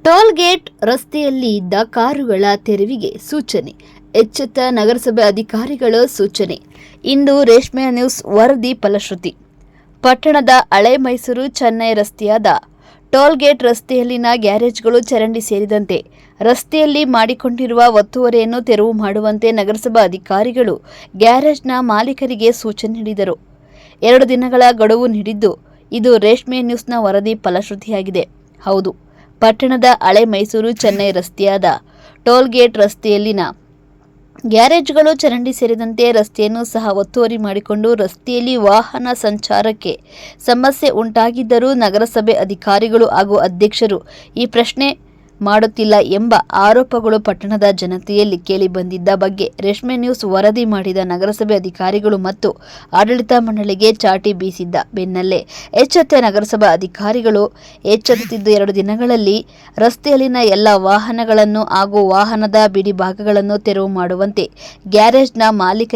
Toll gate ರಸ್ತೆಯಲ್ಲಿ ಇದ್ದ ಕಾರುಗಳ ತೆರವಿಗೆ ಸೂಚನೆ. ಎಚ್ಚೆತ್ತ ನಗರಸಭೆ ಅಧಿಕಾರಿಗಳ ಸೂಚನೆ. ಇಂದು ರೇಷ್ಮೆ ನ್ಯೂಸ್ ವರದಿ ಫಲಶ್ರುತಿ. ಪಟ್ಟಣದ ಹಳೆ ಮೈಸೂರು ಚೆನ್ನೈ ರಸ್ತೆಯಾದ ಟೋಲ್ ಗೇಟ್ ರಸ್ತೆಯಲ್ಲಿನ ಗ್ಯಾರೇಜ್ಗಳು ಚರಂಡಿ ಸೇರಿದಂತೆ ರಸ್ತೆಯಲ್ಲಿ ಮಾಡಿಕೊಂಡಿರುವ ಒತ್ತುವರಿಯನ್ನು ತೆರವು ಮಾಡುವಂತೆ ನಗರಸಭಾ ಅಧಿಕಾರಿಗಳು ಗ್ಯಾರೇಜ್ನ ಮಾಲೀಕರಿಗೆ ಸೂಚನೆ ನೀಡಿದರು. 2 ದಿನಗಳ ಗಡುವು ನೀಡಿದ್ದು, ಇದು ರೇಷ್ಮೆ ನ್ಯೂಸ್ನ ವರದಿ ಫಲಶ್ರುತಿಯಾಗಿದೆ. ಹೌದು, ಪಟ್ಟಣದ ಹಳೆ ಮೈಸೂರು ಚೆನ್ನೈ ರಸ್ತೆಯಾದ ಟೋಲ್ ಗೇಟ್ ರಸ್ತೆಯಲ್ಲಿನ ಗ್ಯಾರೇಜ್ಗಳು ಚರಂಡಿ ಸೇರಿದಂತೆ ರಸ್ತೆಯನ್ನು ಸಹ ಒತ್ತುವರಿ ಮಾಡಿಕೊಂಡು ರಸ್ತೆಯಲ್ಲಿ ವಾಹನ ಸಂಚಾರಕ್ಕೆ ಸಮಸ್ಯೆ ಉಂಟಾಗಿದ್ದರೂ ನಗರಸಭೆ ಅಧಿಕಾರಿಗಳು ಹಾಗೂ ಅಧ್ಯಕ್ಷರು ಈ ಪ್ರಶ್ನೆ ಮಾಡುತ್ತಿಲ್ಲ ಎಂಬ ಆರೋಪಗಳು ಪಟ್ಟಣದ ಜನತೆಯಲ್ಲಿ ಕೇಳಿಬಂದಿದ್ದ ಬಗ್ಗೆ ರೇಷ್ಮೆ ನ್ಯೂಸ್ ವರದಿ ಮಾಡಿದ ನಗರಸಭೆ ಅಧಿಕಾರಿಗಳು ಮತ್ತು ಆಡಳಿತ ಮಂಡಳಿಗೆ ಚಾಟಿ ಬೀಸಿದ್ದ ಬೆನ್ನಲ್ಲೇ ಎಚ್ಚೆತ್ತ ನಗರಸಭಾ ಅಧಿಕಾರಿಗಳು ಎಚ್ಚೆತ್ತುತ್ತಿದ್ದ 2 ದಿನಗಳಲ್ಲಿ ರಸ್ತೆಯಲ್ಲಿನ ಎಲ್ಲ ವಾಹನಗಳನ್ನು ಹಾಗೂ ವಾಹನದ ಬಿಡಿ ಭಾಗಗಳನ್ನು ತೆರವು ಮಾಡುವಂತೆ ಗ್ಯಾರೇಜ್ನ ಮಾಲೀಕ